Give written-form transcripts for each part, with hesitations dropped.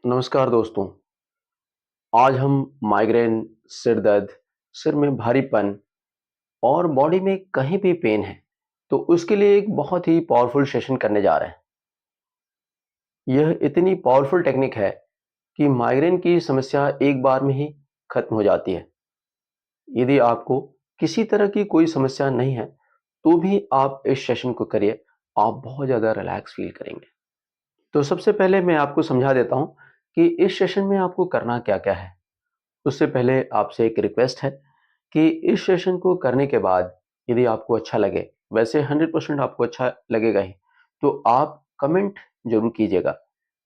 नमस्कार दोस्तों। आज हम माइग्रेन, सिर दर्द, सिर में भारीपन और बॉडी में कहीं भी पेन है, तो उसके लिए एक बहुत ही पावरफुल सेशन करने जा रहे हैं। यह इतनी पावरफुल टेक्निक है कि माइग्रेन की समस्या एक बार में ही खत्म हो जाती है। यदि आपको किसी तरह की कोई समस्या नहीं है, तो भी आप इस सेशन को करिए, आप बहुत ज़्यादा रिलैक्स फील करेंगे। तो सबसे पहले मैं आपको समझा देता हूँ कि इस सेशन में आपको करना क्या-क्या है। उससे पहले आपसे एक रिक्वेस्ट है कि इस सेशन को करने के बाद यदि आपको अच्छा लगे, वैसे 100% आपको अच्छा लगेगा ही, तो आप कमेंट ज़रूर कीजिएगा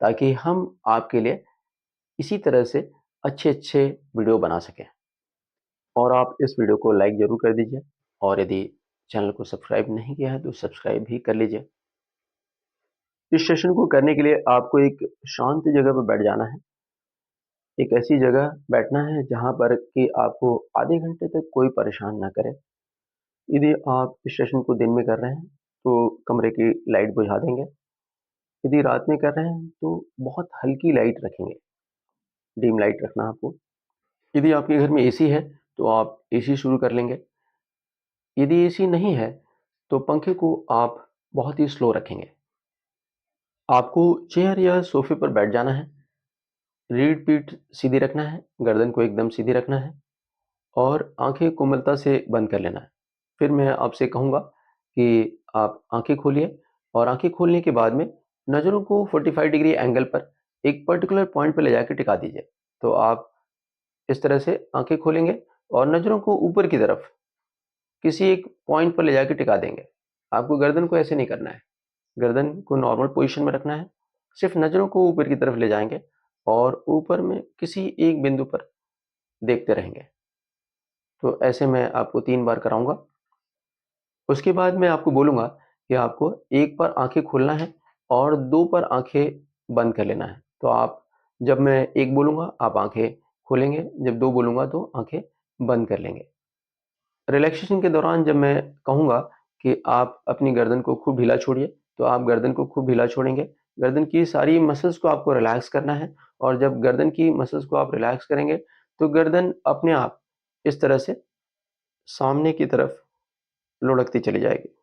ताकि हम आपके लिए इसी तरह से अच्छे-अच्छे वीडियो बना सकें। और आप इस वीडियो को लाइक ज़रूर कर दीजिए और यदि चैनल को सब्सक्राइब नहीं किया है तो सब्सक्राइब भी कर लीजिए। इस सेशन को करने के लिए आपको एक शांत जगह पर बैठ जाना है। एक ऐसी जगह बैठना है जहाँ पर कि आपको आधे घंटे तक कोई परेशान ना करे। यदि आप इस सेशन को दिन में कर रहे हैं तो कमरे की लाइट बुझा देंगे। यदि रात में कर रहे हैं तो बहुत हल्की लाइट रखेंगे, डिम लाइट रखना आपको। यदि आपके घर में एसी है तो आप एसी शुरू कर लेंगे। यदि एसी नहीं है तो पंखे को आप बहुत ही स्लो रखेंगे। आपको चेयर या सोफे पर बैठ जाना है। रीढ़ पीठ सीधी रखना है, गर्दन को एकदम सीधी रखना है और आंखें कोमलता से बंद कर लेना है। फिर मैं आपसे कहूँगा कि आप आंखें खोलिए और आंखें खोलने के बाद में नज़रों को 45 डिग्री एंगल पर एक पर्टिकुलर पॉइंट पे ले जाके टिका दीजिए। तो आप इस तरह से आंखें खोलेंगे और नज़रों को ऊपर की तरफ किसी एक पॉइंट पर ले जाके टिका देंगे। आपको गर्दन को ऐसे नहीं करना है, गर्दन को नॉर्मल पोजीशन में रखना है। सिर्फ नज़रों को ऊपर की तरफ ले जाएंगे और ऊपर में किसी एक बिंदु पर देखते रहेंगे। तो ऐसे मैं आपको 3 बार कराऊँगा। उसके बाद मैं आपको बोलूँगा कि आपको 1 बार आँखें खोलना है और 2 बार आँखें बंद कर लेना है। तो आप जब मैं 1 बोलूँगा आप आँखें खोलेंगे, जब 2 बोलूँगा तो आँखें बंद कर लेंगे। रिलैक्सेशन के दौरान जब मैं कहूँगा कि आप अपनी गर्दन को खूब ढीला छोड़िए, तो आप गर्दन को खूब ढीला छोड़ेंगे। गर्दन की सारी मसल्स को आपको रिलैक्स करना है और जब गर्दन की मसल्स को आप रिलैक्स करेंगे, तो गर्दन अपने आप इस तरह से सामने की तरफ लुढ़कती चली जाएगी।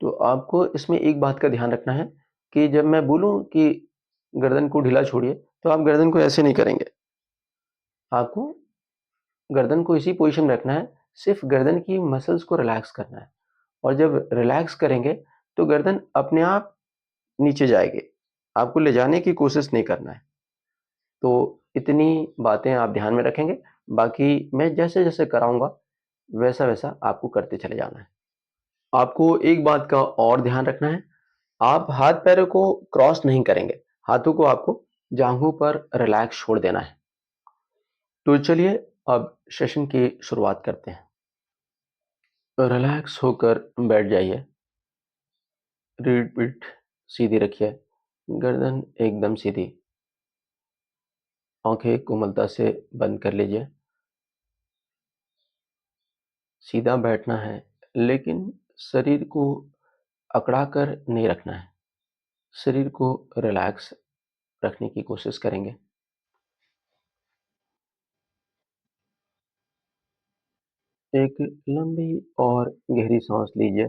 तो आपको इसमें एक बात का ध्यान रखना है कि जब मैं बोलूँ कि गर्दन को ढीला छोड़िए, तो आप गर्दन को ऐसे नहीं करेंगे। आपको गर्दन को इसी पोज़ीशन में रखना है, सिर्फ़ गर्दन की मसल्स को रिलैक्स करना है और जब रिलैक्स करेंगे, तो गर्दन अपने आप नीचे जाएगी। आपको ले जाने की कोशिश नहीं करना है। तो इतनी बातें आप ध्यान में रखेंगे, बाकी मैं जैसे-जैसे कराऊँगा, वैसा-वैसा आपको करते चले जाना है। आपको एक बात का और ध्यान रखना है, आप हाथ-पैरों को क्रॉस नहीं करेंगे। हाथों को आपको जाँघों पर रिलैक्स छोड़ देना है। तो चलिए अब सेशन की शुरुआत करते हैं। रिलैक्स होकर बैठ जाइए, रीढ़ पीठ सीधी रखिए, गर्दन एकदम सीधी, आँखें कोमलता से बंद कर लीजिए। सीधा बैठना है, लेकिन शरीर को अकड़ा कर नहीं रखना है। शरीर को रिलैक्स रखने की कोशिश करेंगे। एक लंबी और गहरी सांस लीजिए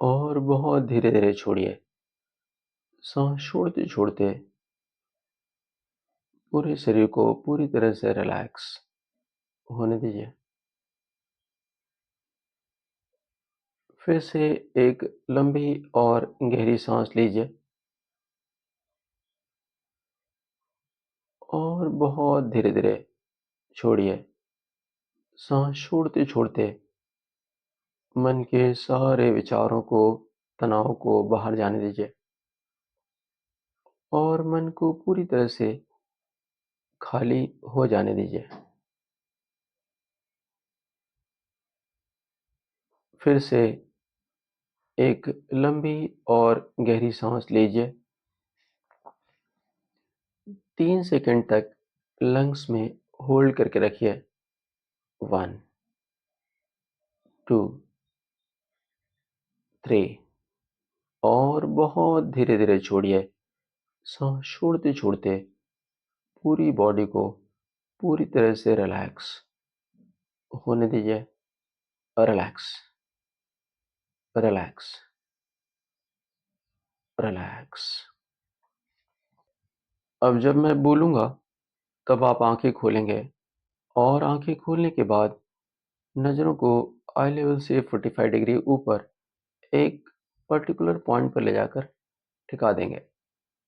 और बहुत धीरे-धीरे छोड़िए। सांस छोड़ते-छोड़ते पूरे शरीर को पूरी तरह से रिलैक्स होने दीजिए। फिर से एक लंबी और गहरी सांस लीजिए और बहुत धीरे-धीरे छोड़िए। सांस छोड़ते-छोड़ते मन के सारे विचारों को, तनाव को बाहर जाने दीजिए और मन को पूरी तरह से खाली हो जाने दीजिए। फिर से एक लंबी और गहरी सांस लीजिए। 3 सेकंड तक लंग्स में होल्ड करके रखिए। 1, 2, 3 और बहुत धीरे-धीरे छोड़िए। साँस छोड़ते-छोड़ते पूरी बॉडी को पूरी तरह से रिलैक्स होने दीजिए। Relax, relax, relax. अब जब मैं बोलूँगा तब आप आँखें खोलेंगे और आँखें खोलने के बाद नज़रों को आई लेवल से 45 डिग्री ऊपर एक पर्टिकुलर पॉइंट पर ले जाकर टिका देंगे।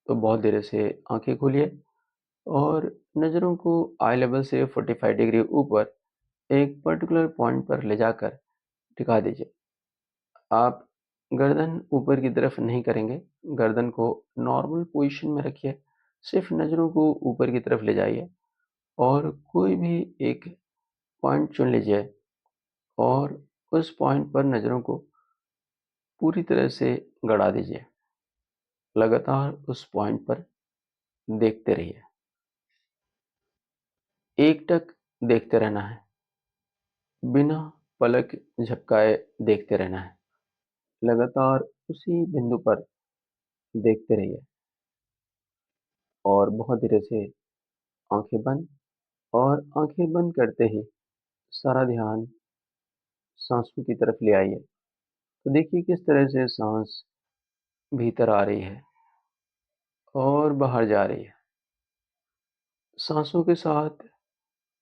तो बहुत धीरे से आँखें खोलिए और नज़रों को आई लेवल से 45 डिग्री ऊपर एक पर्टिकुलर पॉइंट पर ले जाकर टिका दीजिए। आप गर्दन ऊपर की तरफ नहीं करेंगे, गर्दन को नॉर्मल पोजीशन में रखिए, सिर्फ नज़रों को ऊपर की तरफ ले जाइए और कोई भी एक पॉइंट चुन लीजिए और उस पॉइंट पर नज़रों को पूरी तरह से गड़ा दीजिए। लगातार उस पॉइंट पर देखते रहिए। एकटक देखते रहना है, बिना पलक झपकाए देखते रहना है। लगातार उसी बिंदु पर देखते रहिए और बहुत धीरे से आँखें बंद और आँखें बंद करते ही सारा ध्यान साँसों की तरफ ले आइए। तो देखिए किस तरह से साँस भीतर आ रही है और बाहर जा रही है। साँसों के साथ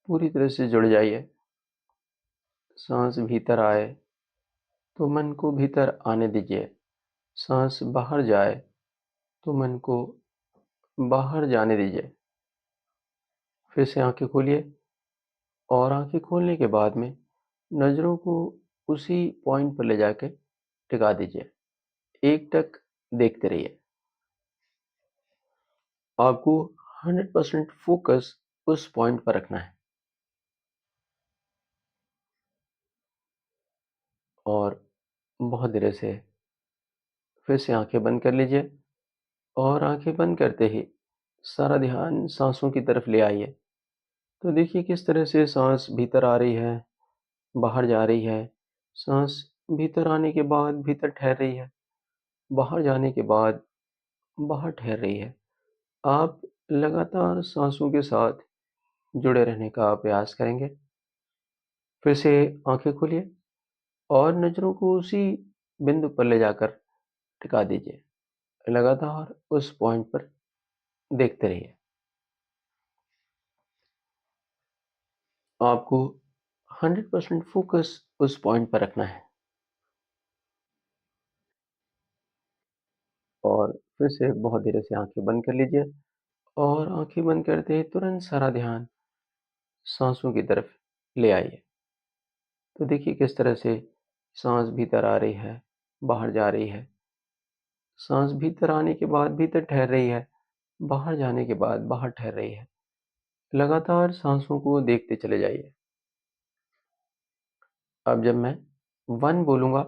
पूरी तरह से जुड़ जाइए। साँस भीतर आए तो मन को भीतर आने दीजिए। साँस बाहर जाए तो मन को बाहर जाने दीजिए। फिर से आँखें खोलिए और आँखें खोलने के बाद में नज़रों को उसी पॉइंट पर ले जाके टिका दीजिए। एकटक देखते रहिए। आपको 100% फ़ोकस उस पॉइंट पर रखना है और बहुत धीरे से फिर से आँखें बंद कर लीजिए और आँखें बंद करते ही सारा ध्यान साँसों की तरफ ले आइए। तो देखिए किस तरह से साँस भीतर आ रही है, बाहर जा रही है। साँस भीतर आने के बाद भीतर ठहर रही है, बाहर जाने के बाद बाहर ठहर रही है। आप लगातार साँसों के साथ जुड़े रहने का प्रयास करेंगे। फिर से आँखें खोलिए और नज़रों को उसी बिंदु पर ले जाकर टिका दीजिए। लगातार उस पॉइंट पर देखते रहिए। आपको 100% फ़ोकस उस पॉइंट पर रखना है और फिर से बहुत धीरे से आँखें बंद कर लीजिए और आँखें बंद करते ही तुरंत सारा ध्यान साँसों की तरफ ले आइए। तो देखिए किस तरह से साँस भीतर आ रही है, बाहर जा रही है। साँस भीतर आने के बाद भीतर ठहर रही है, बाहर जाने के बाद बाहर ठहर रही है। लगातार साँसों को देखते चले जाइए। अब जब मैं 1 बोलूँगा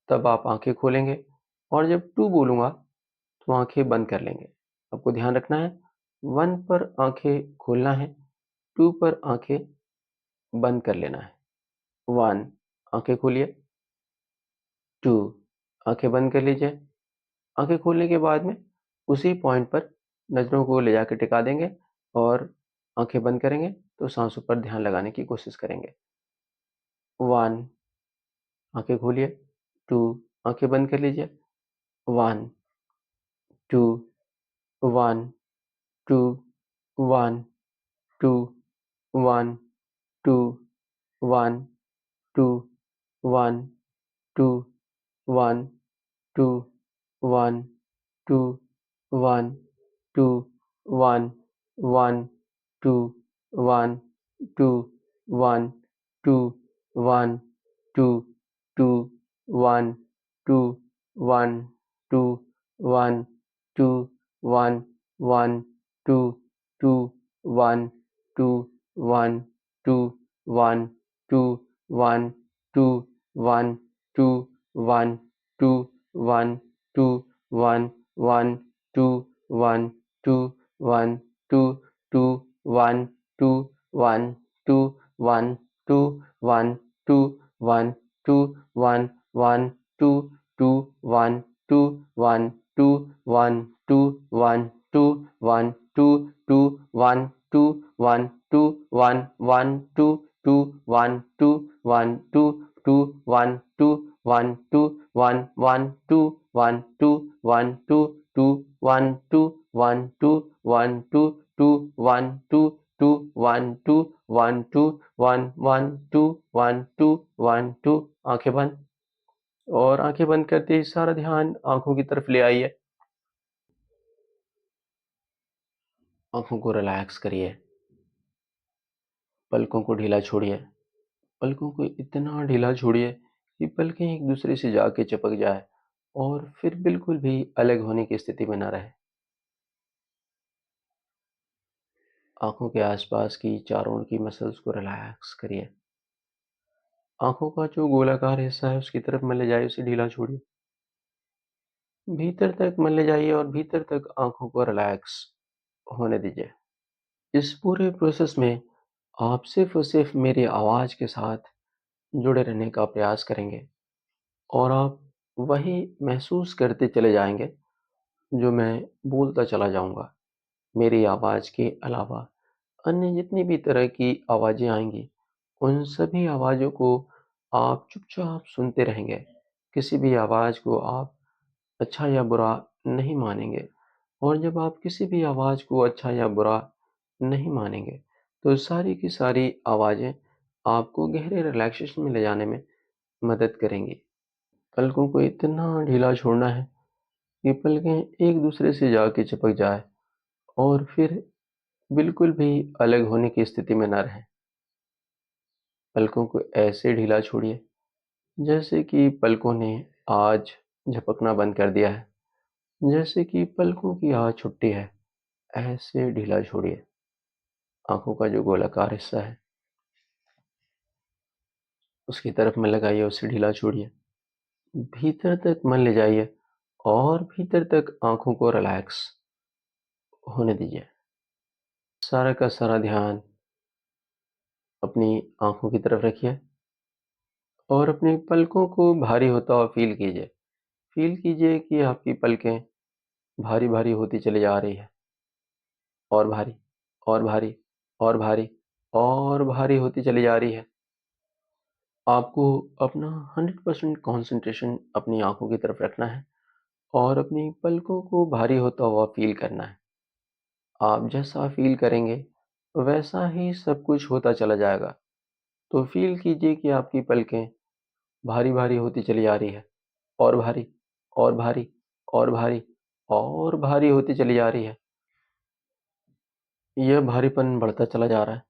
तब आप आँखें खोलेंगे और जब 2 बोलूँगा तो आँखें बंद कर लेंगे। आपको ध्यान रखना है 1 पर आँखें खोलना है, 2 पर आँखें बंद कर लेना है। 1 आँखें खोलिए, 2 आँखें बंद कर लीजिए। आँखें खोलने के बाद में उसी पॉइंट पर नज़रों को ले जाके टिका देंगे और आँखें बंद करेंगे तो साँसों पर ध्यान लगाने की कोशिश करेंगे। 1 आँखें खोलिए, 2 आँखें बंद कर लीजिए। 1, 2, 1, 2, 1, 2, 1, 2, 1, 2, 1, 2, 1, 2, 1, 2, 1, 2, 1, 1, 2, 1, 2, 1, 2, 1, 2, 2, 1, 2, 1, 2, 1, 2, 1, 1, 2, 2, 1, 2, 1, 2, 1, 2, 1, 2, 1, 2, 1, 2, 1, 2, 1, 1, 2, 1, 2, 1, 2, 2, 1, 1 2 1 2 1 2 1 2 1 1 2 2 1 2 1 2 1 2 1 2 1 2 2 1 2 1 2 1 1 2 2 1 2 1 2 2 1 2 1 2 1 1 2 1 2 1 2 2 1 2 1 2 1 2 2 1 2 2 1 2 1 2 1 1 2 1 2 1 2 आंखें बंद और आंखें बंद करते ही सारा ध्यान आंखों की तरफ ले आइए। आंखों को रिलैक्स करिए, पलकों को ढीला छोड़िए, पलकों को इतना ढीला छोड़िए कि पलकें एक दूसरे से जाके चिपक जाए और फिर बिल्कुल भी अलग होने की स्थिति में ना रहे। आंखों के आसपास की चारों ओर की मसल्स को रिलैक्स करिए। आंखों का जो गोलाकार हिस्सा है उसकी तरफ मन ले जाइए, उसे ढीला छोड़िए। भीतर तक मन ले जाइए और भीतर तक आंखों को रिलैक्स होने दीजिए। इस पूरे प्रोसेस में आप सिर्फ और सिर्फ मेरी आवाज़ के साथ जुड़े रहने का प्रयास करेंगे और आप वही महसूस करते चले जाएंगे जो मैं बोलता चला जाऊंगा। मेरी आवाज़ के अलावा अन्य जितनी भी तरह की आवाज़ें आएंगी, उन सभी आवाज़ों को आप चुपचाप सुनते रहेंगे। किसी भी आवाज़ को आप अच्छा या बुरा नहीं मानेंगे और जब आप किसी भी आवाज़ को अच्छा या बुरा नहीं मानेंगे, तो सारी की सारी आवाज़ें आपको गहरे रिलैक्सेशन में ले जाने में मदद करेंगी। पलकों को इतना ढीला छोड़ना है कि पलकें एक दूसरे से जाके चिपक जाए और फिर बिल्कुल भी अलग होने की स्थिति में ना रहें। पलकों को ऐसे ढीला छोड़िए जैसे कि पलकों ने आज झपकना बंद कर दिया है, जैसे कि पलकों की आज छुट्टी है। ऐसे ढीला छोड़िए। आंखों का जो गोलाकार हिस्सा है उसकी तरफ मन लगाइए, उसे ढीला छोड़िए। भीतर तक मन ले जाइए और भीतर तक आंखों को रिलैक्स होने दीजिए। सारा का सारा ध्यान अपनी आंखों की तरफ रखिए और अपनी पलकों को भारी होता हुआ फील कीजिए। फील कीजिए कि आपकी पलकें भारी भारी होती चली जा रही है और भारी और भारी और भारी और भारी होती चली जा रही है। आपको अपना 100% कंसंट्रेशन अपनी आंखों की तरफ रखना है और अपनी पलकों को भारी होता हुआ फील करना है। आप जैसा फील करेंगे वैसा ही सब कुछ होता चला जाएगा। तो फील कीजिए कि आपकी पलकें भारी भारी होती चली जा रही है और भारी और भारी और भारी और भारी होती चली जा रही है। यह भारीपन बढ़ता चला जा रहा है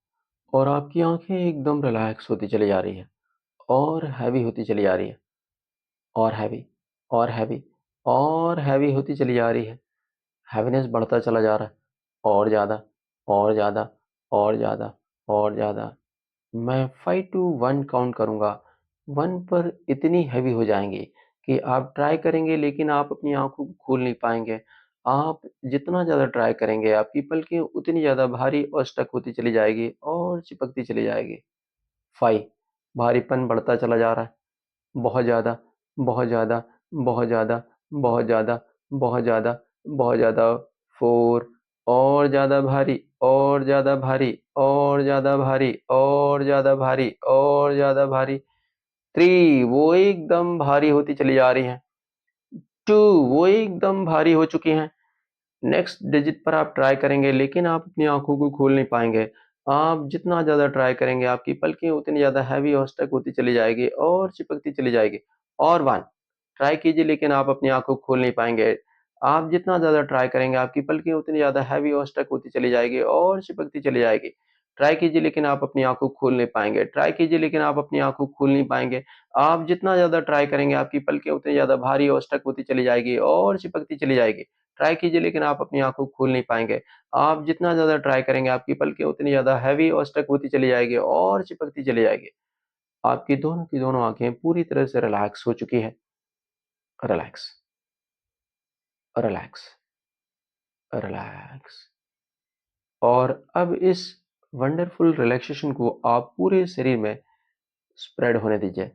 और आपकी आंखें एकदम रिलैक्स होती चली जा रही है और हैवी होती चली जा रही है और हैवी और हैवी और हैवी होती चली जा रही है। हैवीनेस बढ़ता चला जा रहा है और ज़्यादा और ज़्यादा और ज़्यादा और ज़्यादा। मैं 5 टू 1 काउंट करूँगा। 1 पर इतनी हैवी हो जाएँगी कि आप ट्राई करेंगे लेकिन आप अपनी आँखों को खोल नहीं पाएँगे। आप जितना ज़्यादा ट्राई करेंगे आपकी पलकें उतनी ज़्यादा भारी और स्टक होती चली जाएगी और चिपकती चली जाएगी। 5 भारीपन बढ़ता चला जा रहा है। बहुत ज़्यादा, बहुत ज़्यादा, बहुत ज़्यादा, बहुत ज़्यादा, बहुत ज़्यादा, बहुत ज़्यादा। 4 और ज़्यादा भारी और ज़्यादा भारी और ज़्यादा भारी और ज़्यादा भारी और ज़्यादा भारी। 3 वो एकदम भारी होती चली जा रही हैं। 2 वो एकदम भारी हो चुकी हैं। नेक्स्ट डिजिट पर आप ट्राई करेंगे लेकिन आप अपनी आँखों को खोल नहीं पाएँगे। आप जितना ज़्यादा ट्राई करेंगे आपकी पलकें उतनी ज़्यादा हैवी और स्टक होती चली जाएगी और चिपकती चली जाएगी। और 1 ट्राई कीजिए लेकिन आप अपनी आँखों को खोल नहीं पाएँगे। आप जितना ज़्यादा ट्राई करेंगे आपकी पलकें उतनी ज़्यादा हैवी और स्टक होती चली जाएगी और चिपकती चली जाएगी। ट्राई कीजिए लेकिन आप अपनी आँखों को खोल नहीं पाएँगे। ट्राई कीजिए लेकिन आप अपनी आँखों को खोल नहीं पाएँगे। आप जितना ज़्यादा ट्राई करेंगे आपकी पलकें उतनी ज़्यादा भारी और स्टक होती चली जाएगी और चिपकती चली जाएगी। ट्राई कीजिए लेकिन आप अपनी आँखों को खोल नहीं पाएँगे। आप जितना ज़्यादा ट्राई करेंगे आपकी पलकें उतनी ज़्यादा हैवी और स्टक होती चली जाएगी और चिपकती चली जाएगी। आपकी दोनों की दोनों आँखें पूरी तरह से रिलैक्स हो चुकी है। Relax, relax, relax. और अब इस वंडरफुल रिलैक्सेशन को आप पूरे शरीर में स्प्रेड होने दीजिए।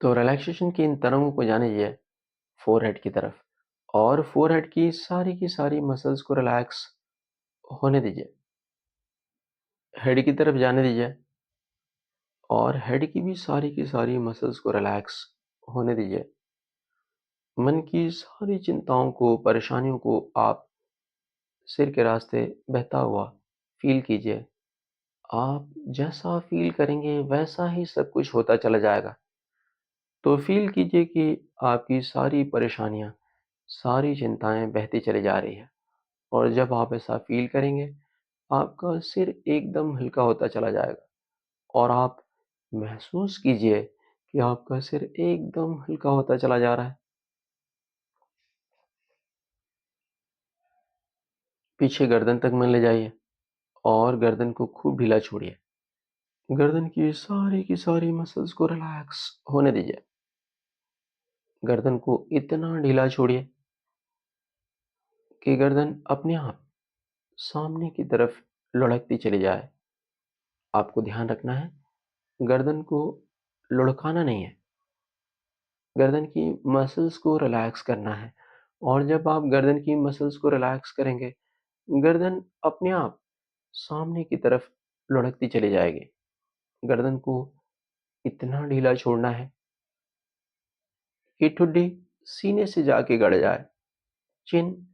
तो रिलैक्सेशन की इन तरंगों को जाने दीजिए फोरहेड की तरफ, और फोरहेड की सारी मसल्स को रिलैक्स होने दीजिए। हेड की तरफ जाने दीजिए और हेड की सारी मसल्स को रिलैक्स होने दीजिए। मन की सारी चिंताओं को, परेशानियों को आप सिर के रास्ते बहता हुआ फील कीजिए। आप जैसा फील करेंगे वैसा ही सब कुछ होता चला जाएगा। तो फील कीजिए कि आपकी सारी परेशानियाँ, सारी चिंताएँ बहती चली जा रही है, और जब आप ऐसा फील करेंगे, आपका सिर एकदम हल्का होता चला जाएगा और आप महसूस कीजिए कि आपका सिर एकदम हल्का होता चला जा रहा है। पीछे गर्दन तक मन ले जाइए और गर्दन को खूब ढीला छोड़िए। गर्दन की सारी मसल्स को रिलैक्स होने दीजिए। गर्दन को इतना ढीला छोड़िए कि गर्दन अपने आप सामने की तरफ लुढ़कती चली जाए। आपको ध्यान रखना है, गर्दन को लुढ़काना नहीं है, गर्दन की मसल्स को रिलैक्स करना है। और जब आप गर्दन की मसल्स को रिलैक्स करेंगे, गर्दन अपने आप सामने की तरफ लुढ़कती चली जाएगी। गर्दन को इतना ढीला छोड़ना है कि ठुड्डी सीने से जाके गड़ जाए, चिन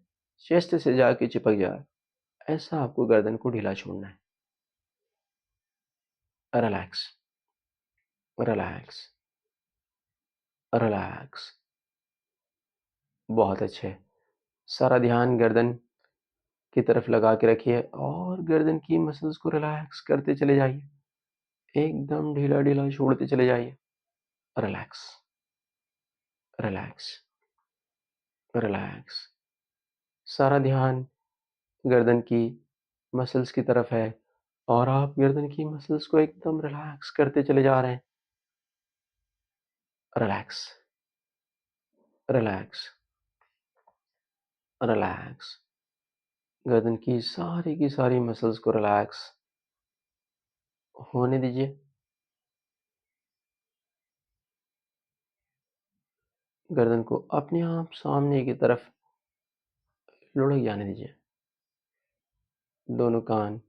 चेस्ट से जाके चिपक जाए। ऐसा आपको गर्दन को ढीला छोड़ना है। Relax, relax, relax. बहुत अच्छे। सारा ध्यान गर्दन की तरफ लगा के रखिए और गर्दन की मसल्स को रिलैक्स करते चले जाइए। एकदम ढीला-ढीला छोड़ते चले जाइए। Relax, relax, relax. सारा ध्यान गर्दन की मसल्स की तरफ है और आप गर्दन की मसल्स को एकदम रिलैक्स करते चले जा रहे हैं। Relax, relax, relax. गर्दन की सारी मसल्स को रिलैक्स होने दीजिए। गर्दन को अपने आप सामने की तरफ लुढ़क जाने दीजिए। दोनों कान,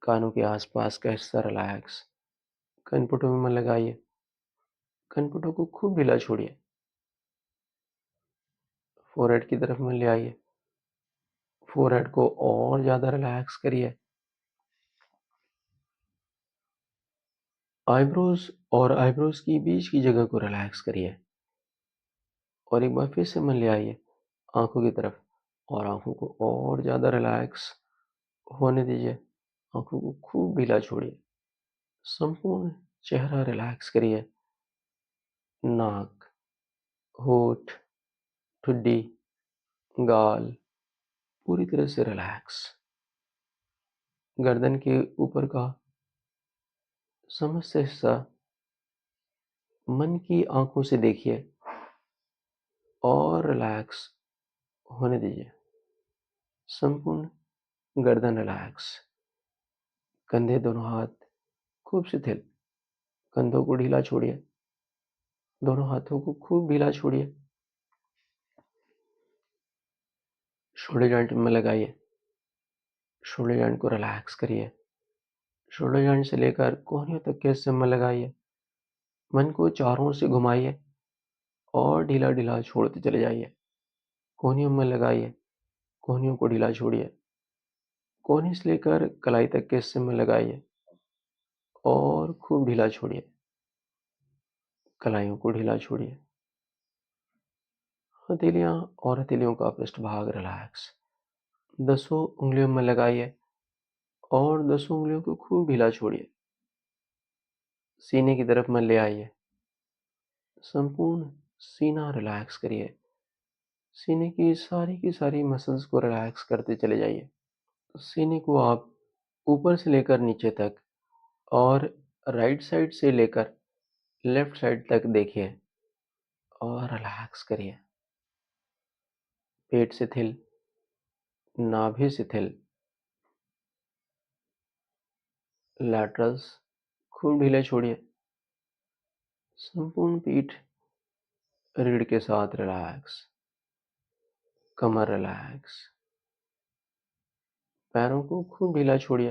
कानों के आसपास का हिस्सा रिलैक्स। कनपटों में मन लगाइए। कनपटों को खूब ढीला छोड़िए। फोरहेड की तरफ मन ले आइए। फोरहेड को और ज़्यादा रिलैक्स करिए। आईब्रोज और आईब्रोज की बीच की जगह को रिलैक्स करिए और एक बार फिर से मन ले आइए आंखों की तरफ, और आंखों को और ज़्यादा रिलैक्स होने दीजिए। आंखों को खूब ढीला छोड़िए। संपूर्ण चेहरा रिलैक्स करिए। नाक, होठ, ठुड्डी, गाल पूरी तरह से रिलैक्स। गर्दन के ऊपर का समस्त हिस्सा मन की आंखों से देखिए और रिलैक्स होने दीजिए। संपूर्ण गर्दन रिलैक्स। कंधे, दोनों हाथ खूब शिथिल। कंधों को ढीला छोड़िए। दोनों हाथों को खूब ढीला छोड़िए। शोल्डर जॉइंट में लगाइए। शोल्डर जॉइंट को रिलैक्स करिए। शोल्डर जॉइंट से लेकर कोहनियों तक के हिस्से में लगाइए। मन को चारों ओर से घुमाइए और ढीला-ढीला छोड़ते चले जाइए। कोहनियों में लगाइए। कोहनियों को ढीला छोड़िए। कोहनी से लेकर कलाई तक के हिस्से में लगाइए और खूब ढीला छोड़िए। कलाइयों को ढीला छोड़िए। हथेलियाँ और हथेलियों का पृष्ठभाग रिलैक्स। दसों उंगलियों में लगाइए और दसों उंगलियों को खूब ढीला छोड़िए। सीने की तरफ मन ले आइए। संपूर्ण सीना रिलैक्स करिए। सीने की सारी मसल्स को रिलैक्स करते चले जाइए। सीने को आप ऊपर से लेकर नीचे तक और राइट साइड से लेकर लेफ्ट साइड तक देखिए और रिलैक्स करिए। पेट शिथिल, नाभि शिथिल, लैटरल्स खूब ढीले छोड़िए। संपूर्ण पीठ रीढ़ के साथ रिलैक्स। कमर रिलैक्स। पैरों को खूब ढीला छोड़िए।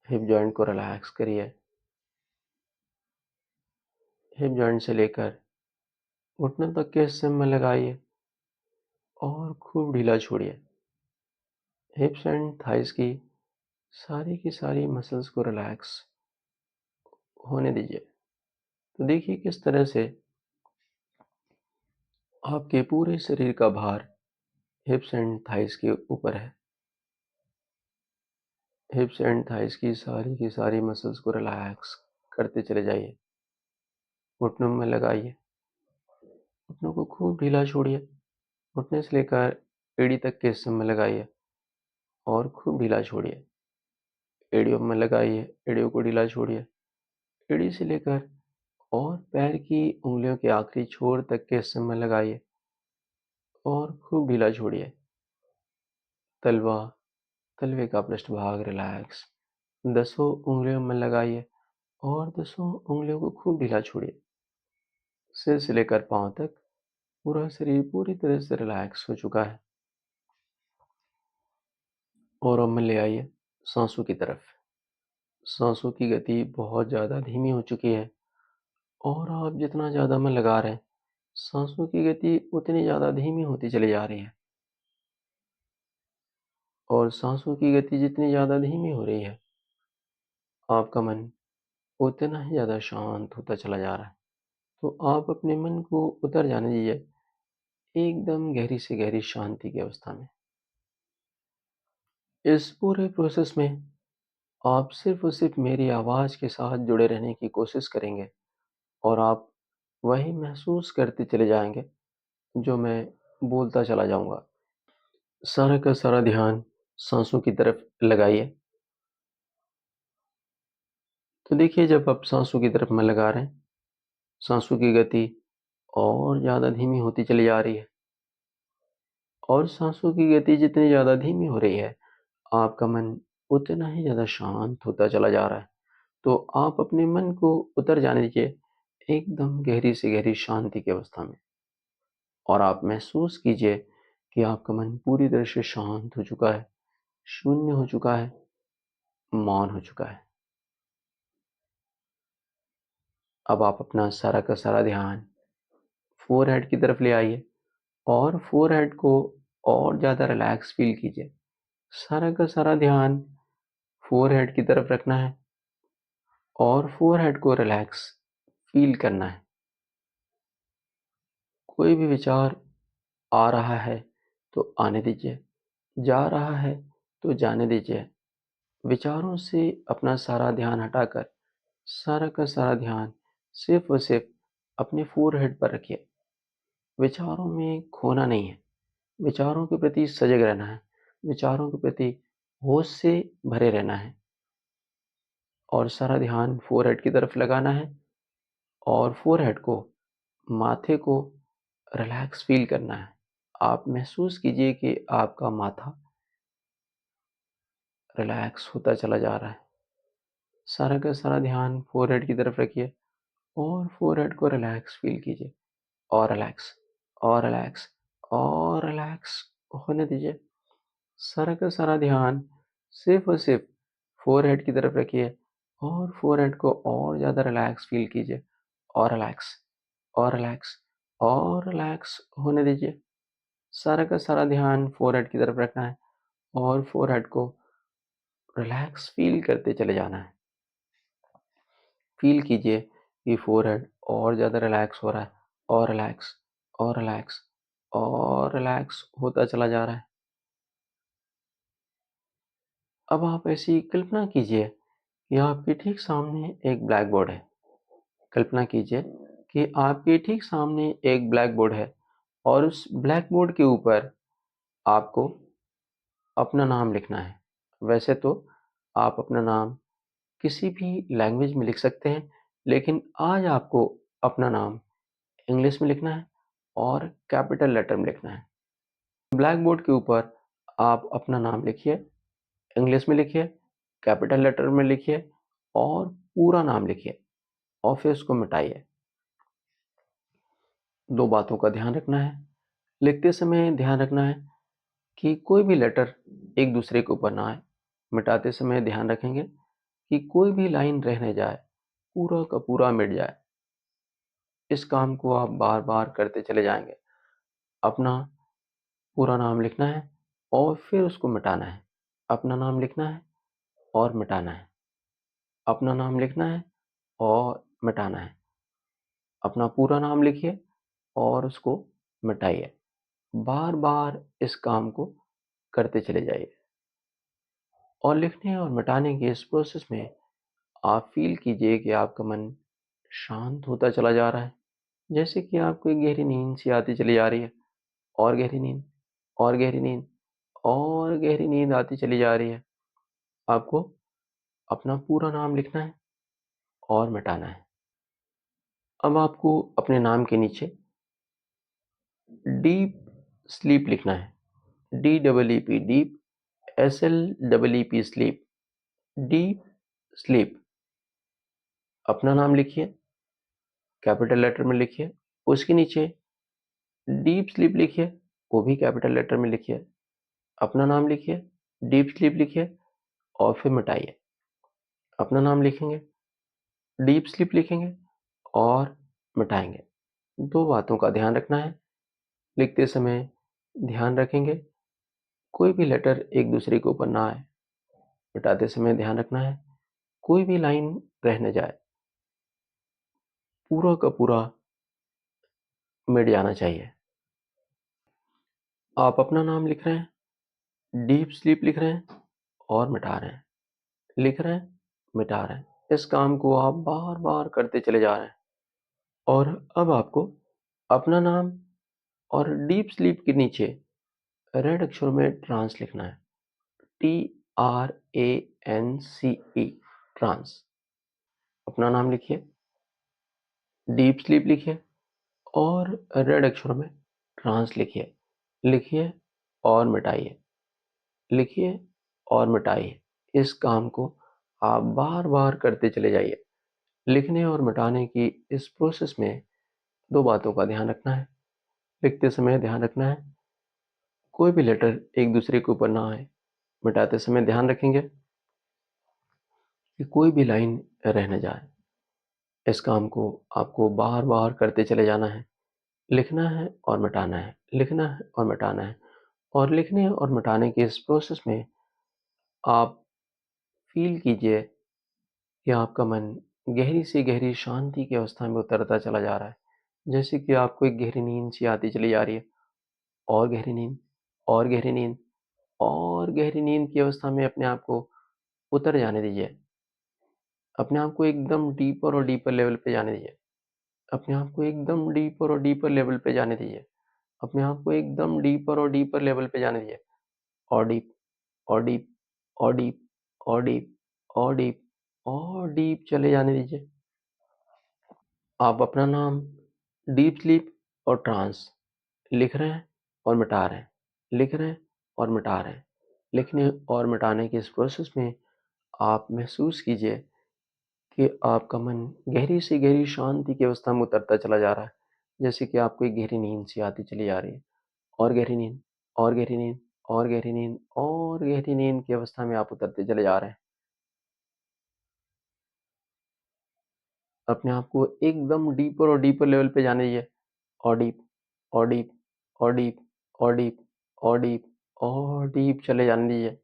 हिप जॉइंट को रिलैक्स करिए। हिप जॉइंट से लेकर घुटनों तक के हिस्से में लगाइए और खूब ढीला छोड़िए। हिप्स एंड थाइस की सारी मसल्स को रिलैक्स होने दीजिए। तो देखिए किस तरह से आपके पूरे शरीर का भार हिप्स एंड थाइस के ऊपर है। हिप्स एंड थाइस की सारी मसल्स को रिलैक्स करते चले जाइए। घुटनों में लगाइए। घुटनों को खूब ढीला छोड़िए। घुटने से लेकर एड़ी तक के हिस्से में लगाइए और खूब ढीला छोड़िए। एड़ियों में लगाइए। एड़ियों को ढीला छोड़िए। एड़ी से लेकर और पैर की उंगलियों के आखिरी छोर तक के हिस्से में लगाइए और खूब ढीला छोड़िए। तलवा, तलवे का पृष्ठभाग रिलैक्स। दसों उंगलियों में लगाइए और दसों उंगलियों को खूब ढीला छोड़िए। सिर से लेकर पांव तक पूरा शरीर पूरी तरह से रिलैक्स हो चुका है। और अब में ले आइए सांसों की तरफ। सांसों की गति बहुत ज़्यादा धीमी हो चुकी है और आप जितना ज़्यादा मन लगा रहे हैं, सांसों की गति उतनी ज़्यादा धीमी होती चली जा रही है। और सांसों की गति जितनी ज़्यादा धीमी हो रही है, आपका मन उतना ही ज़्यादा शांत होता चला जा रहा है। तो आप अपने मन को उतर जाने दीजिए एकदम गहरी से गहरी शांति की अवस्था में। इस पूरे प्रोसेस में आप सिर्फ़ और सिर्फ़ मेरी आवाज़ के साथ जुड़े रहने की कोशिश करेंगे और आप वही महसूस करते चले जाएँगे जो मैं बोलता चला जाऊँगा। सारा का सारा ध्यान साँसों की तरफ लगाइए। तो देखिए जब आप साँसों की तरफ मन लगा रहे हैं, साँसों की गति और ज़्यादा धीमी होती चली जा रही है और साँसों की गति जितनी ज़्यादा धीमी हो रही है, आपका मन उतना ही ज़्यादा शांत होता चला जा रहा है। तो आप अपने मन को उतर जाने दीजिए एकदम गहरी से गहरी शांति की अवस्था में और आप महसूस कीजिए कि आपका मन पूरी तरह से शांत हो चुका है, शून्य हो चुका है, मौन हो चुका है। अब आप अपना सारा का सारा ध्यान फ़ोरहेड की तरफ ले आइए और फ़ोरहेड को और ज़्यादा रिलैक्स फ़ील कीजिए। सारा का सारा ध्यान फ़ोरहेड की तरफ रखना है और फ़ोरहेड को रिलैक्स फ़ील करना है। कोई भी विचार आ रहा है तो आने दीजिए, जा रहा है तो जाने दीजिए। विचारों से अपना सारा ध्यान हटाकर सारा का सारा ध्यान सिर्फ़ और सिर्फ़ अपने फ़ोरहेड पर रखिए। विचारों में खोना नहीं है, विचारों के प्रति सजग रहना है, विचारों के प्रति होश से भरे रहना है और सारा ध्यान फ़ोरहेड की तरफ लगाना है और फ़ोरहेड को, माथे को रिलैक्स फ़ील करना है। आप महसूस कीजिए कि आपका माथा रिलैक्स होता चला जा रहा है। सारा का सारा ध्यान फ़ोरहेड की तरफ रखिए और फ़ोरहेड को रिलैक्स फ़ील कीजिए और रिलैक्स और रिलैक्स और रिलैक्स होने दीजिए। सारा का सारा ध्यान सिर्फ़ और सिर्फ़ फ़ोरहेड की तरफ रखिए और फ़ोरहेड को और ज़्यादा रिलैक्स फ़ील कीजिए और रिलैक्स और रिलैक्स और रिलैक्स होने दीजिए। सारा का सारा ध्यान फ़ोरहेड की तरफ रखना है और फ़ोरहेड को रिलैक्स फ़ील करते चले जाना है। फ़ील कीजिए कि फ़ोरहेड और ज़्यादा रिलैक्स हो रहा है और रिलैक्स और रिलैक्स और रिलैक्स होता चला जा रहा है। अब आप ऐसी कल्पना कीजिए कि आपके ठीक सामने एक ब्लैक बोर्ड है। कल्पना कीजिए कि आपके ठीक सामने एक ब्लैक बोर्ड है और उस ब्लैक बोर्ड के ऊपर आपको अपना नाम लिखना है। वैसे तो आप अपना नाम किसी भी लैंग्वेज में लिख सकते हैं, लेकिन आज आपको अपना नाम इंग्लिश में लिखना है और कैपिटल लेटर में लिखना है। ब्लैक बोर्ड के ऊपर आप अपना नाम लिखिए इंग्लिश में लिखिए, कैपिटल लेटर में लिखिए और पूरा नाम लिखिए और फिर उसको मिटाइए। 2 बातों का ध्यान रखना है। लिखते समय ध्यान रखना है कि कोई भी लेटर एक दूसरे के ऊपर ना आए। मिटाते समय ध्यान रखेंगे कि कोई भी लाइन रह न जाए, पूरा का पूरा मिट जाए। इस काम को आप बार-बार करते चले जाएँगे। अपना पूरा नाम लिखना है और फिर उसको मिटाना है। अपना नाम लिखना है और मिटाना है। अपना नाम लिखना है और मिटाना है। अपना पूरा नाम लिखिए और उसको मिटाइए। बार-बार इस काम को करते चले जाइए। और लिखने और मिटाने की इस प्रोसेस में आप फ़ील कीजिए कि आपका मन शांत होता चला जा रहा है। जैसे कि आपको एक गहरी नींद सी आती चली जा रही है और गहरी नींद और गहरी नींद और गहरी नींद आती चली जा रही है। आपको अपना पूरा नाम लिखना है और मिटाना है। अब आपको अपने नाम के नीचे डीप स्लीप लिखना है। D double E P deep, S L double E P sleep, deep sleep. अपना नाम लिखिए, कैपिटल लेटर में लिखिए। उसके नीचे डीप स्लीप लिखिए, वो भी कैपिटल लेटर में लिखिए। अपना नाम लिखिए, डीप स्लीप लिखिए और फिर मिटाइए। अपना नाम लिखेंगे, डीप स्लीप लिखेंगे और मिटाएँगे। 2 बातों का ध्यान रखना है। लिखते समय ध्यान रखेंगे, कोई भी लेटर एक दूसरे के ऊपर ना आए। मिटाते समय ध्यान रखना है, कोई भी लाइन रह न जाए। पूरा का पूरा मिट जाना चाहिए। आप अपना नाम लिख रहे हैं, डीप स्लीप लिख रहे हैं और मिटा रहे हैं। लिख रहे हैं, मिटा रहे हैं। इस काम को आप बार-बार करते चले जा रहे हैं। और अब आपको अपना नाम और डीप स्लीप के नीचे रेड अक्षरों में ट्रांस लिखना है। TRANCE, trance. अपना नाम लिखिए, डीप स्लीप लिखिए और रेड अक्षरों में ट्रांस लिखिए। लिखिए और मिटाइए। लिखिए और मिटाइए। इस काम को आप बार-बार करते चले जाइए। लिखने और मिटाने की इस प्रोसेस में 2 बातों का ध्यान रखना है। लिखते समय ध्यान रखना है, कोई भी लेटर एक दूसरे के ऊपर ना आए। मिटाते समय ध्यान रखेंगे कि कोई भी लाइन रह न जाए। इस काम को आपको बार-बार करते चले जाना है। लिखना है और मिटाना है, लिखना है और मिटाना है। और लिखने और मिटाने के इस प्रोसेस में आप फ़ील कीजिए कि आपका मन गहरी से गहरी शांति की अवस्था में उतरता चला जा रहा है। जैसे कि आपको एक गहरी नींद सी आती चली जा रही है और गहरी नींद और गहरी नींद और गहरी नींद की अवस्था में अपने आप को उतर जाने दीजिए। अपने आप को एकदम डीपर और डीपर लेवल पे जाने दीजिए। अपने आप को एकदम डीपर और डीपर लेवल पे जाने दीजिए। अपने आप को एकदम डीपर और डीपर लेवल पे जाने दीजिए। और डीप और डीप और डीप और डीप और डीप और डीप चले जाने दीजिए। आप अपना नाम डीप स्लीप और ट्रांस लिख रहे हैं और मिटा रहे हैं, लिख रहे हैं और मिटा रहे हैं। लिखने और मिटाने की इस प्रोसेस में आप महसूस कीजिए कि आपका मन गहरी से गहरी शांति की अवस्था में उतरता चला जा रहा है। जैसे कि आपको एक गहरी नींद सी आती चली जा रही है और गहरी नींद और गहरी नींद और गहरी नींद और गहरी नींद की अवस्था में आप उतरते चले जा रहे हैं। अपने आप को एकदम डीपर और डीपर लेवल पे जाने दीजिए। और डीप और डीप और डीप और डीप और डीप और डीप चले जाने दीजिए।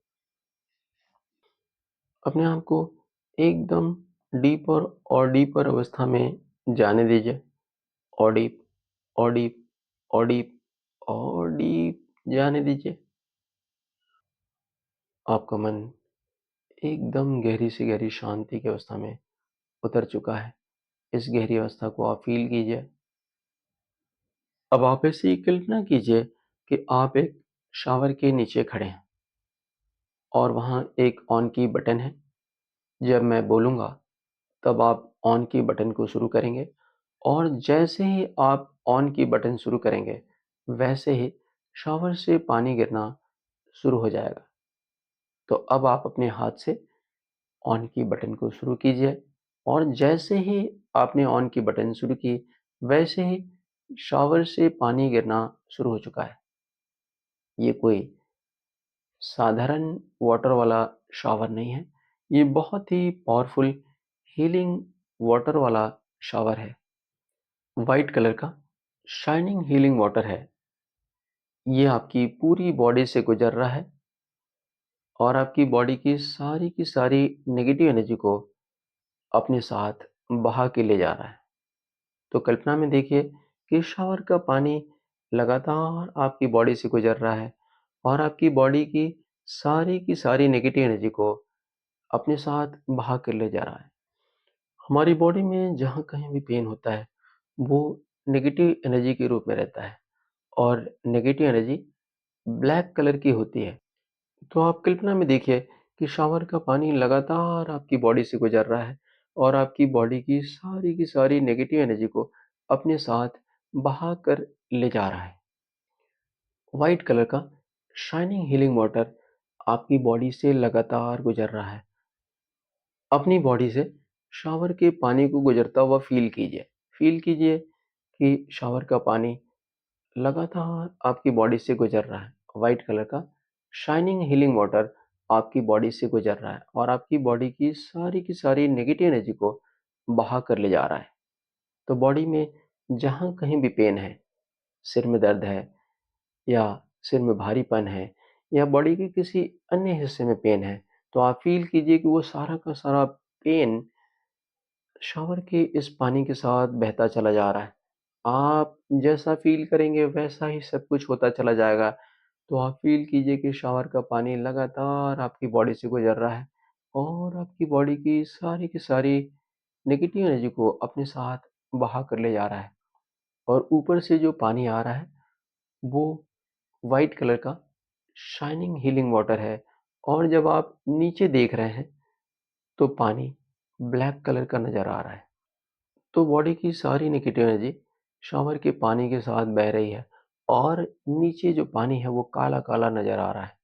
अपने आप को एकदम डीपर और डीपर अवस्था में जाने दीजिए। और डीप और डीप और डीप और डीप जाने दीजिए। आपका मन एकदम गहरी से गहरी शांति की अवस्था में उतर चुका है। इस गहरी अवस्था को आप फ़ील कीजिए। अब आप ऐसी कल्पना कीजिए कि आप एक शावर के नीचे खड़े हैं और वहाँ एक ऑन की बटन है। जब मैं बोलूँगा तब आप ऑन की बटन को शुरू करेंगे और जैसे ही आप ऑन की बटन शुरू करेंगे, वैसे ही शावर से पानी गिरना शुरू हो जाएगा। तो अब आप अपने हाथ से ऑन की बटन को शुरू कीजिए और जैसे ही आपने ऑन की बटन शुरू की, वैसे ही शॉवर से पानी गिरना शुरू हो चुका है। ये कोई साधारण वाटर वाला शॉवर नहीं है, ये बहुत ही पावरफुल हीलिंग वाटर वाला शॉवर है। वाइट कलर का शाइनिंग हीलिंग वाटर है। ये आपकी पूरी बॉडी से गुजर रहा है और आपकी बॉडी की सारी नेगेटिव एनर्जी को अपने साथ बहा के ले जा रहा है। तो कल्पना में देखिए कि शावर का पानी लगातार आपकी बॉडी से गुजर रहा है और आपकी बॉडी की सारी नेगेटिव एनर्जी को अपने साथ बहा कर ले जा रहा है। हमारी बॉडी में जहाँ कहीं भी पेन होता है, वो नेगेटिव एनर्जी के रूप में रहता है और नेगेटिव एनर्जी ब्लैक कलर की होती है। तो आप कल्पना में देखिए कि शावर का पानी लगातार आपकी बॉडी से गुजर रहा है और आपकी बॉडी की सारी नेगेटिव एनर्जी को अपने साथ बहा कर ले जा रहा है। वाइट कलर का शाइनिंग हीलिंग वाटर आपकी बॉडी से लगातार गुजर रहा है। अपनी बॉडी से शावर के पानी को गुजरता हुआ फील कीजिए। फील कीजिए कि शावर का पानी लगातार आपकी बॉडी से गुजर रहा है। वाइट कलर का शाइनिंग हीलिंग वाटर आपकी बॉडी से गुजर रहा है और आपकी बॉडी की सारी नेगेटिव एनर्जी को बहा कर ले जा रहा है। तो बॉडी में जहाँ कहीं भी पेन है, सिर में दर्द है या सिर में भारीपन है या बॉडी के किसी अन्य हिस्से में पेन है, तो आप फील कीजिए कि वो सारा का सारा पेन शावर के इस पानी के साथ बहता चला जा रहा है। आप जैसा फ़ील करेंगे वैसा ही सब कुछ होता चला जाएगा। तो आप फ़ील कीजिए कि शावर का पानी लगातार आपकी बॉडी से गुज़र रहा है और आपकी बॉडी की सारी नेगेटिव एनर्जी को अपने साथ बहा कर ले जा रहा है। और ऊपर से जो पानी आ रहा है, वो व्हाइट कलर का शाइनिंग हीलिंग वाटर है और जब आप नीचे देख रहे हैं, तो पानी ब्लैक कलर का नज़र आ रहा है। तो बॉडी की सारी नेगेटिव एनर्जी शावर के पानी के साथ बह रही है और नीचे जो पानी है वो काला-काला नज़र आ रहा है।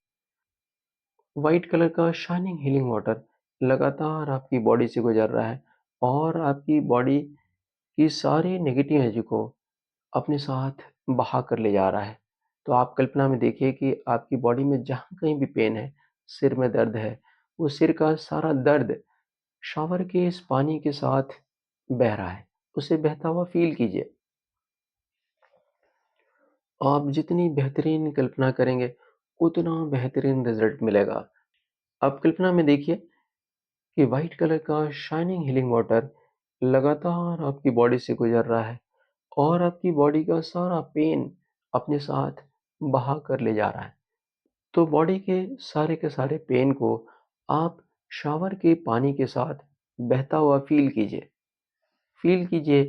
व्हाइट कलर का शाइनिंग हीलिंग वाटर लगातार आपकी बॉडी से गुजर रहा है और आपकी बॉडी की सारी नेगेटिव एनर्जी को अपने साथ बहा कर ले जा रहा है। तो आप कल्पना में देखिए कि आपकी बॉडी में जहाँ कहीं भी पेन है, सिर में दर्द है, वो सिर का सारा दर्द शावर के इस पानी के साथ बह रहा है। उसे बहता हुआ फ़ील कीजिए। आप जितनी बेहतरीन कल्पना करेंगे, उतना बेहतरीन रिज़ल्ट मिलेगा। आप कल्पना में देखिए कि व्हाइट कलर का शाइनिंग हीलिंग वाटर लगातार आपकी बॉडी से गुज़र रहा है और आपकी बॉडी का सारा पेन अपने साथ बहा कर ले जा रहा है। तो बॉडी के सारे पेन को आप शावर के पानी के साथ बहता हुआ फ़ील कीजिए। फ़ील कीजिए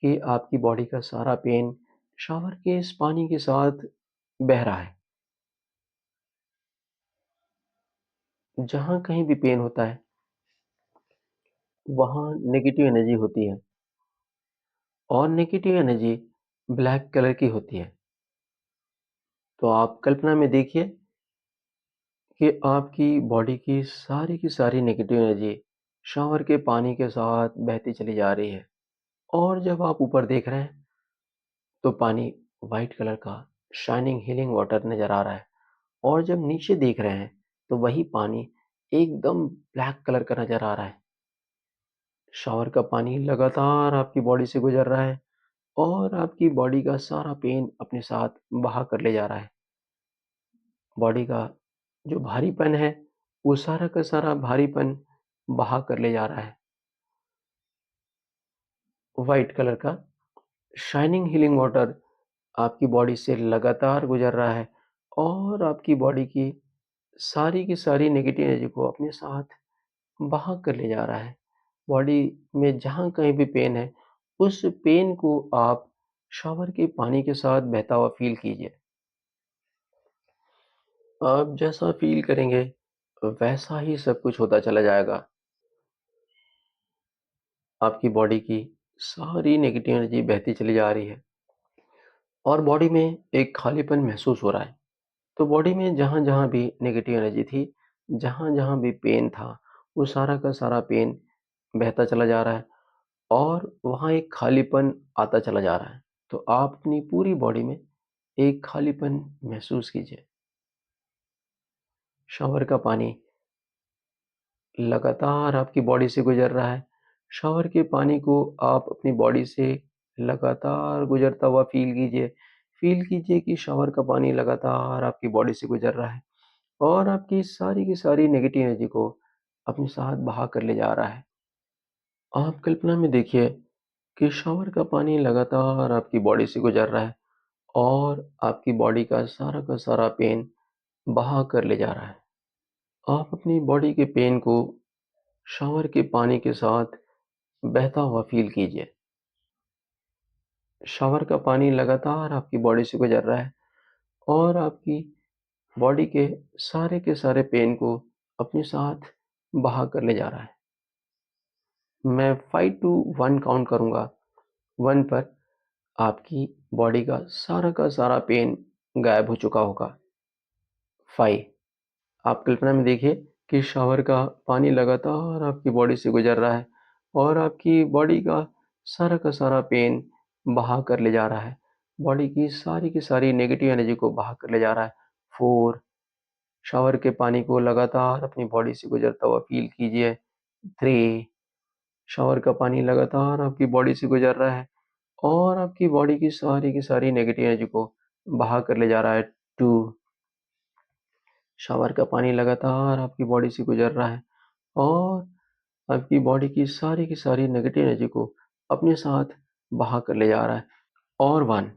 कि आपकी बॉडी का सारा पेन शावर के इस पानी के साथ बह रहा है। जहाँ कहीं भी पेन होता है, वहाँ नेगेटिव एनर्जी होती है और नेगेटिव एनर्जी ब्लैक कलर की होती है। तो आप कल्पना में देखिए कि आपकी बॉडी की सारी नेगेटिव एनर्जी शावर के पानी के साथ बहती चली जा रही है और जब आप ऊपर देख रहे हैं, तो पानी व्हाइट कलर का शाइनिंग हीलिंग वाटर नज़र आ रहा है और जब नीचे देख रहे हैं, तो वही पानी एकदम ब्लैक कलर का नज़र आ रहा है। शावर का पानी लगातार आपकी बॉडी से गुजर रहा है और आपकी बॉडी का सारा पेन अपने साथ बहा कर ले जा रहा है। बॉडी का जो भारीपन है, वो सारा का सारा भारीपन बहा कर ले जा रहा है। व्हाइट कलर का शाइनिंग हीलिंग वाटर आपकी बॉडी से लगातार गुजर रहा है और आपकी बॉडी की सारी नेगेटिव एनर्जी को अपने साथ बहा कर ले जा रहा है। बॉडी में जहाँ कहीं भी पेन है, उस पेन को आप शावर के पानी के साथ बहता हुआ फ़ील कीजिए। आप जैसा फ़ील करेंगे, वैसा ही सब कुछ होता चला जाएगा। आपकी बॉडी की सारी नेगेटिव एनर्जी बहती चली जा रही है और बॉडी में एक खालीपन महसूस हो रहा है। तो बॉडी में जहाँ-जहाँ भी नेगेटिव एनर्जी थी, जहाँ-जहाँ भी पेन था, वो सारा का सारा पेन बहता चला जा रहा है और वहाँ एक खालीपन आता चला जा रहा है। तो आप अपनी पूरी बॉडी में एक खालीपन महसूस कीजिए। शावर का पानी लगातार आपकी बॉडी से गुज़र रहा है। शावर के पानी को आप अपनी बॉडी से लगातार गुज़रता हुआ फ़ील कीजिए। फ़ील कीजिए कि शावर का पानी लगातार आपकी बॉडी से गुज़र रहा है और आपकी सारी की सारी नेगेटिव एनर्जी को अपने साथ बहा कर ले जा रहा है। आप कल्पना में देखिए कि शावर का पानी लगातार आपकी बॉडी से गुज़र रहा है और आपकी बॉडी का सारा पेन बहा कर ले जा रहा है। आप अपनी बॉडी के पेन को शावर के पानी के साथ बहता हुआ फ़ील कीजिए। शावर का पानी लगातार आपकी बॉडी से गुज़र रहा है और आपकी बॉडी के सारे पेन को अपने साथ बहा कर ले जा रहा है। मैं 5 टू 1 काउंट करूँगा। 1 पर आपकी बॉडी का सारा पेन गायब हो चुका होगा। 5। आप कल्पना में देखिए कि शावर का पानी लगातार आपकी बॉडी से गुज़र रहा है और आपकी बॉडी का सारा पेन बहा कर ले जा रहा है। बॉडी की सारी नेगेटिव एनर्जी को बहा कर ले जा रहा है। 4। शावर के पानी को लगातार अपनी बॉडी से गुज़रता हुआ फ़ील कीजिए। 3। शावर का पानी लगातार आपकी बॉडी से गुज़र रहा है और आपकी बॉडी की सारी नेगेटिव एनर्जी को बहा कर ले जा रहा है। 2। शावर का पानी लगातार आपकी बॉडी से गुज़र रहा है और आपकी बॉडी की सारी नेगेटिव एनर्जी को अपने साथ बहा कर ले जा रहा है। और 1।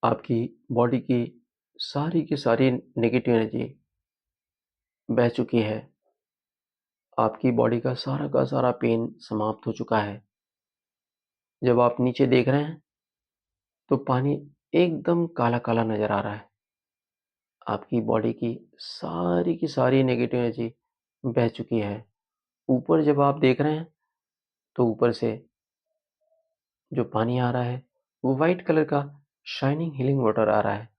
आपकी बॉडी की सारी नेगेटिव एनर्जी बह चुकी है। आपकी बॉडी का सारा पेन समाप्त हो चुका है। जब आप नीचे देख रहे हैं, तो पानी एकदम काला-काला नज़र आ रहा है। आपकी बॉडी की सारी नेगेटिव एनर्जी बह चुकी है। ऊपर जब आप देख रहे हैं, तो ऊपर से जो पानी आ रहा है, वो व्हाइट कलर का शाइनिंग हीलिंग वाटर आ रहा है।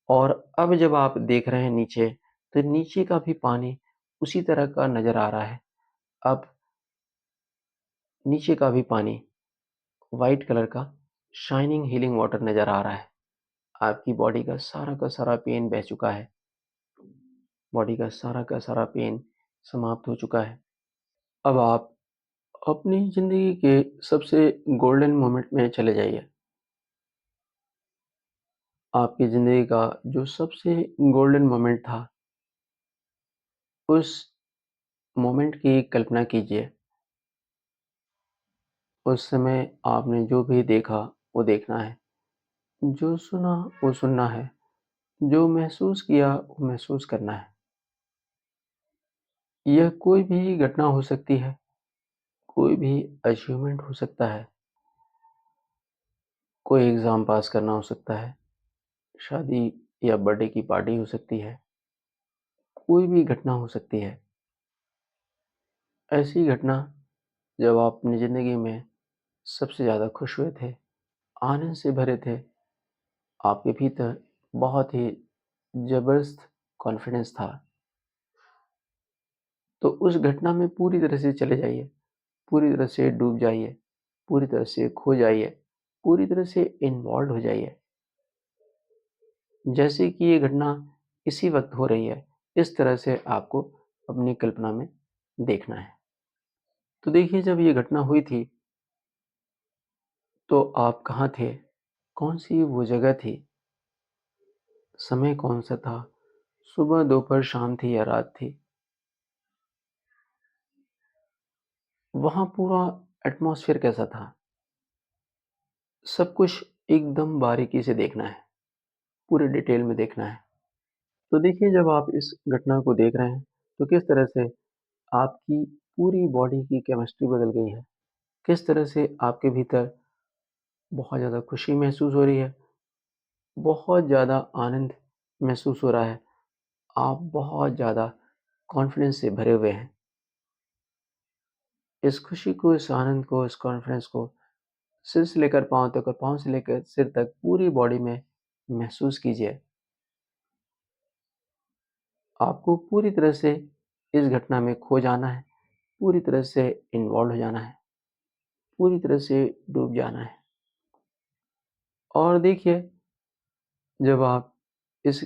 और अब जब आप देख रहे हैं नीचे, तो नीचे का भी पानी उसी तरह का नज़र आ रहा है। अब नीचे का भी पानी व्हाइट कलर का शाइनिंग हीलिंग वाटर नज़र आ रहा है। आपकी बॉडी का सारा पेन बह चुका है। बॉडी का सारा पेन समाप्त हो चुका है। अब आप अपनी ज़िंदगी के सबसे गोल्डन मोमेंट में चले जाइए। आपकी ज़िंदगी का जो सबसे गोल्डन मोमेंट था, उस मोमेंट की कल्पना कीजिए। उस समय आपने जो भी देखा, वो देखना है। जो सुना, वो सुनना है। जो महसूस किया, वो महसूस करना है। यह कोई भी घटना हो सकती है, कोई भी अचीवमेंट हो सकता है, कोई एग्ज़ाम पास करना हो सकता है, शादी या बर्थडे की पार्टी हो सकती है, कोई भी घटना हो सकती है। ऐसी घटना जब आप अपनी ज़िंदगी में सबसे ज़्यादा खुश हुए थे, आनंद से भरे थे, आपके भीतर बहुत ही ज़बरदस्त कॉन्फिडेंस था, तो उस घटना में पूरी तरह से चले जाइए, पूरी तरह से डूब जाइए, पूरी तरह से खो जाइए, पूरी तरह से इन्वॉल्व हो जाइए। जैसे कि ये घटना इसी वक़्त हो रही है, इस तरह से आपको अपनी कल्पना में देखना है। तो देखिए जब ये घटना हुई थी, तो आप कहाँ थे? कौन-सी वो जगह थी? समय कौन-सा था? सुबह, दोपहर, शाम थी या रात थी? वहाँ पूरा एटमॉस्फेयर कैसा था? सब कुछ एकदम बारीकी से देखना है, पूरे डिटेल में देखना है। तो देखिए जब आप इस घटना को देख रहे हैं, तो किस तरह से आपकी पूरी बॉडी की केमिस्ट्री बदल गई है। किस तरह से आपके भीतर बहुत ज़्यादा खुशी महसूस हो रही है, बहुत ज़्यादा आनंद महसूस हो रहा है। आप बहुत ज़्यादा कॉन्फिडेंस से भरे हुए हैं। इस खुशी को, इस आनंद को, इस कॉन्फिडेंस को सिर से लेकर पाँव तक और पाँव से लेकर सिर तक पूरी बॉडी में महसूस कीजिए। आपको पूरी तरह से इस घटना में खो जाना है, पूरी तरह से इन्वॉल्व हो जाना है, पूरी तरह से डूब जाना है। और देखिए, जब आप इस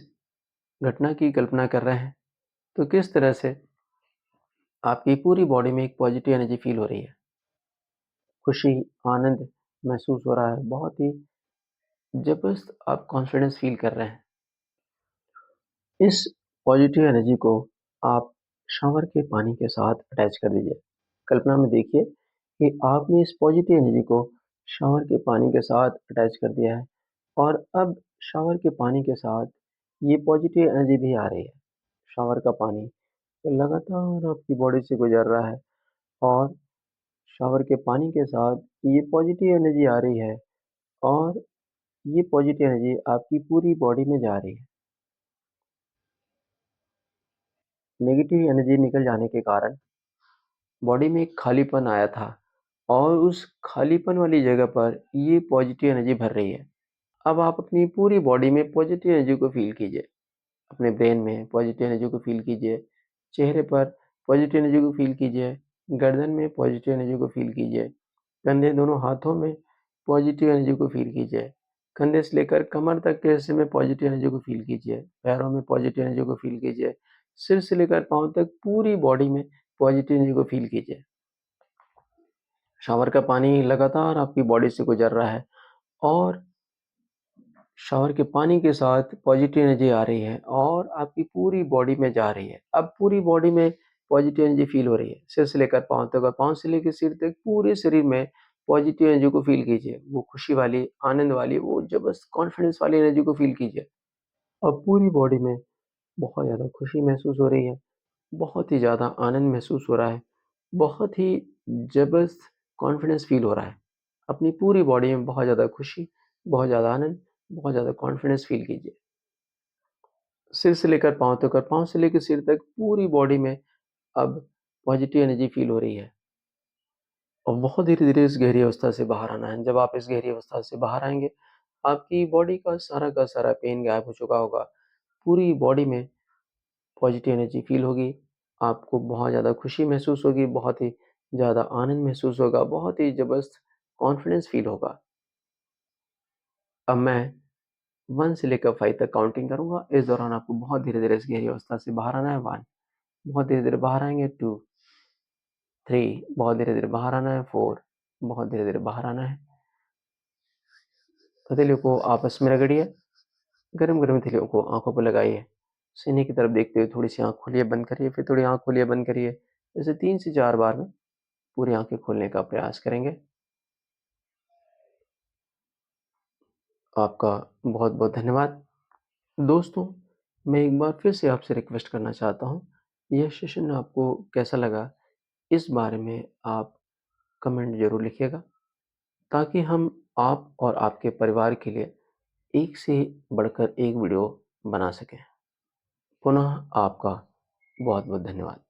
घटना की कल्पना कर रहे हैं, तो किस तरह से आपकी पूरी बॉडी में एक पॉजिटिव एनर्जी फ़ील हो रही है। खुशी, आनंद महसूस हो रहा है, बहुत ही ज़बरदस्त आप कॉन्फिडेंस फ़ील कर रहे हैं। इस पॉजिटिव एनर्जी को आप शावर के पानी के साथ अटैच कर दीजिए। कल्पना में देखिए कि आपने इस पॉजिटिव एनर्जी को शावर के पानी के साथ अटैच कर दिया है और अब शावर के पानी के साथ ये पॉजिटिव एनर्जी भी आ रही है। शावर का पानी लगातार आपकी बॉडी से गुजर रहा है और शावर के पानी के साथ ये पॉजिटिव एनर्जी आ रही है और ये पॉजिटिव एनर्जी आपकी पूरी बॉडी में जा रही है। नेगेटिव एनर्जी निकल जाने के कारण बॉडी में एक खालीपन आया था और उस खालीपन वाली जगह पर ये पॉजिटिव एनर्जी भर रही है। अब आप अपनी पूरी बॉडी में पॉजिटिव एनर्जी को फ़ील कीजिए। अपने ब्रेन में पॉजिटिव एनर्जी को फ़ील कीजिए, चेहरे पर पॉजिटिव एनर्जी को फ़ील कीजिए, गर्दन में पॉजिटिव एनर्जी को फ़ील कीजिए, कंधे दोनों हाथों में पॉजिटिव एनर्जी को फ़ील कीजिए, कंधे से लेकर कमर तक के हिस्से में पॉजिटिव एनर्जी को फ़ील कीजिए, पैरों में पॉजिटिव एनर्जी को फ़ील कीजिए, सिर से लेकर पाँव तक पूरी बॉडी में पॉजिटिव एनर्जी को फ़ील कीजिए। शावर का पानी लगातार आपकी बॉडी से गुजर रहा है और शावर के पानी के साथ पॉजिटिव एनर्जी आ रही है और आपकी पूरी बॉडी में जा रही है। अब पूरी बॉडी में पॉजिटिव एनर्जी फ़ील हो रही है, सिर से लेकर पाँव तक और पाँव से लेकर सिर तक पूरे शरीर में पॉजिटिव एनर्जी को फ़ील कीजिए। वो खुशी वाली, आनंद वाली, वो ज़बरदस्त कॉन्फिडेंस वाली एनर्जी को फ़ील कीजिए। अब पूरी बॉडी में बहुत ज़्यादा खुशी महसूस हो रही है, बहुत ही ज़्यादा आनंद महसूस हो रहा है, बहुत ही ज़बरदस्त कॉन्फिडेंस फ़ील हो रहा है। अपनी पूरी बॉडी में बहुत ज़्यादा खुशी, बहुत ज़्यादा आनंद, बहुत ज़्यादा कॉन्फिडेंस फ़ील कीजिए। सिर से लेकर पाँव तक और पाँव से लेकर सिर तक पूरी बॉडी में अब पॉजिटिव एनर्जी फ़ील हो रही है और बहुत धीरे-धीरे इस गहरी अवस्था से बाहर आना है। जब आप इस गहरी अवस्था से बाहर आएँगे, आपकी बॉडी का सारा पेन गायब हो चुका होगा। पूरी बॉडी में पॉजिटिव एनर्जी फ़ील होगी, आपको बहुत ज़्यादा खुशी महसूस होगी, बहुत ही ज़्यादा आनंद महसूस होगा, बहुत ही ज़बरदस्त कॉन्फिडेंस फ़ील होगा। अब मैं 1 से लेकर 5 तक काउंटिंग करूँगा। इस दौरान आपको बहुत धीरे-धीरे इस गहरी अवस्था से बाहर आना है। 1 बहुत धीरे-धीरे बाहर आएँगे। 2 3 बहुत धीरे-धीरे बाहर आना है। 4 बहुत धीरे-धीरे बाहर आना है। हथेलियों को आपस में रगड़िए। गरम-गरम हथेलियों को आँखों पर लगाइए। सीने की तरफ देखते हुए थोड़ी-सी आँख खोलिए, बंद करिए, फिर थोड़ी आँख खोलिए, बंद करिए। ऐसे 3 से 4 बार में पूरी आँखें खोलने का प्रयास करेंगे। आपका बहुत-बहुत धन्यवाद। दोस्तों, मैं एक बार फिर से आपसे रिक्वेस्ट करना चाहता हूँ, यह सेशन आपको कैसा लगा, इस बारे में आप कमेंट ज़रूर लिखिएगा, ताकि हम आप और आपके परिवार के लिए एक से बढ़कर एक वीडियो बना सकें। पुनः आपका बहुत-बहुत धन्यवाद।